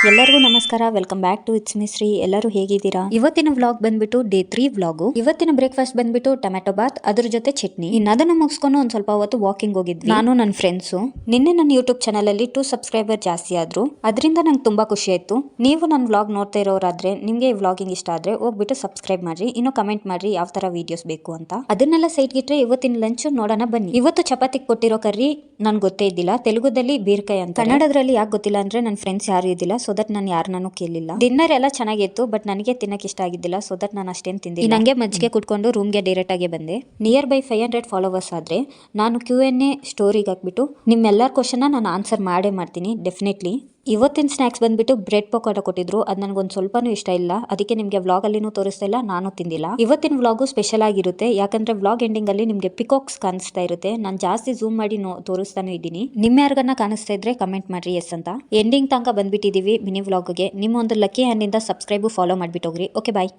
ಎಲ್ಲರಿಗೂ ನಮಸ್ಕಾರ, welcome back to its Misri. ಎಲ್ಲರೂ ಹೇಗಿದ್ದೀರಾ? ಇವತ್ತಿನ ವ್ಲಾಗ್ ಬಂದ್ಬಿಟ್ಟು ಡೇ 3 ವ್ಲಾಗು. ಇವತ್ತಿನ ಬ್ರೇಕ್ಫಾಸ್ಟ್ ಬಂದ್ಬಿಟ್ಟು ಟೊಮ್ಯಾಟೊ ಬಾತ್, ಅದ್ರ ಜೊತೆ ಚಟ್ನಿ. ಅದನ್ನ ಮುಗಿಸ್ಕೊಂಡು ಒಂದ್ ಸ್ವಲ್ಪ ಹೊತ್ತು ವಾಕಿಂಗ್ ಹೋಗಿದ್ವಿ ನಾನು ನನ್ನ ಫ್ರೆಂಡ್ಸ್. ನಿನ್ನೆ ನನ್ನ ಯೂಟ್ಯೂಬ್ ಚಾನಲ್ ಅಲ್ಲಿ 2 ಸಬ್ಸ್ಕ್ರೈಬರ್ ಜಾಸ್ತಿ ಆದ್ರು, ಅದರಿಂದ ನಂಗೆ ತುಂಬಾ ಖುಷಿ ಆಯ್ತು. ನೀವು ನನ್ನ ವ್ಲಾಗ್ ನೋಡ್ತಾ ಇರೋರಾದ್ರೆ, ನಿಮ್ಗೆ ಈ ವ್ಲಾಗಿಂಗ್ ಇಷ್ಟ ಆದ್ರೆ ಹೋಗ್ಬಿಟ್ಟು ಸಬ್ಸ್ಕ್ರೈಬ್ ಮಾಡ್ರಿ, ಇನ್ನು ಕಮೆಂಟ್ ಮಾಡ್ರಿ ಯಾವ ತರ ವಿಡಿಯೋಸ್ ಬೇಕು ಅಂತ. ಅದನ್ನೆಲ್ಲ ಸೈಡ್ ಗಿಟ್ರೆ ಇವತ್ತಿನ ಲಂಚ್ ನೋಡೋಣ ಬನ್ನಿ. ಇವತ್ತು ಚಪಾತಿ ಕೊಟ್ಟಿರೋ ಕರ್ರಿ ನನ್ಗೆ ಗೊತ್ತೇ ಇದ್ದಿಲ್ಲ. ತೆಲುಗುದಲ್ಲಿ ಬೀರ್ಕಾಯಿ ಅಂತ, ಕನ್ನಡದಲ್ಲಿ ಯಾಕೆ ಗೊತ್ತಿಲ್ಲ ಅಂದ್ರೆ ನನ್ನ ಫ್ರೆಂಡ್ಸ್ ಯಾರು ಇದ್ದಿಲ್ಲ, ಸೊ ದಟ್ ನಾನು ಯಾರನ್ನೂ ಕೇಳಿಲ್ಲ. ಡಿನ್ನರ್ ಎಲ್ಲ ಚೆನ್ನಾಗಿತ್ತು, ಬಟ್ ನನಗೆ ತಿನ್ನಕ್ಕೆ ಇಷ್ಟ ಆಗಿದ್ದಿಲ್ಲ, ಸೊ ದಟ್ ನಾನು ಅಷ್ಟೇನು ತಿಂದಿಲ್ಲ. ನಂಗೆ ಮಜ್ಜಿಗೆ ಕುಟ್ಕೊಂಡು ರೂಮ್ಗೆ ಡೈರೆಕ್ಟ್ ಆಗಿ ಬಂದೆ. ನಿಯರ್ ಬೈ 500 ಫಾಲೋವರ್ಸ್ ಆದ್ರೆ ನಾನು Q&A ಸ್ಟೋರಿಗೆ ಹಾಕ್ಬಿಟ್ಟು ನಿಮ್ಮೆಲ್ಲರ ಕ್ವಶನ್ ನಾನು ಆನ್ಸರ್ ಮಾಡೇ ಮಾಡ್ತೀನಿ ಡೆಫಿನೆಟ್ಲಿ. ಇವತ್ತಿನ ಸ್ನ್ಯಾಕ್ಸ್ ಬಂದ್ಬಿಟ್ಟು ಬ್ರೆಡ್ ಪಕೋಡ ಕೊಟ್ಟಿದ್ರು, ಅದು ನನಗೊಂದು ಸ್ವಲ್ಪನೂ ಇಷ್ಟ ಇಲ್ಲ, ಅದಕ್ಕೆ ನಿಮಗೆ ವ್ಲಾಗ್ ಅಲ್ಲಿನೂ ತೋರಿಸ್ತಾ ಇಲ್ಲ, ನಾನು ತಿಂದಿಲ್ಲ. ಇವತ್ತಿನ ವ್ಲಾಗು ಸ್ಪೆಷಲ್ ಆಗಿರುತ್ತೆ, ಯಾಕಂದ್ರೆ ವ್ಲಾಗ್ ಎಂಡಿಂಗ್ ಅಲ್ಲಿ ನಿಮಗೆ ಪಿಕಾಕ್ಸ್ ಕಾಣಿಸ್ತಾ ಇರುತ್ತೆ. ನಾನು ಜಾಸ್ತಿ ಝೂಮ್ ಮಾಡಿ ತೋರಿಸ್ತಾನು ಇದ್ದೀನಿ. ನಿಮ್ಮ ಯಾರಿಗನ್ನ ಕಾಣಿಸ್ತಾ ಇದ್ರೆ ಕಮೆಂಟ್ ಮಾಡ್ರಿ ಎಸ್ ಅಂತ. ಎಂಡಿಂಗ್ ತನಕ ಬಂದ್ಬಿಟ್ಟಿದೀವಿ ಮಿನಿ ವ್ಲಾಗ್ಗೆ. ನಿಮ್ಮ ಒಂದು ಲಕ್ಕಿ ಹ್ಯಾಂಡ್ ಇಂದ ಸಬ್ಸ್ಕ್ರೈಬ್ ಫಾಲೋ ಮಾಡ್ಬಿಟ್ಟು ಹೋಗ್ರಿ. ಓಕೆ ಬಾಯ್.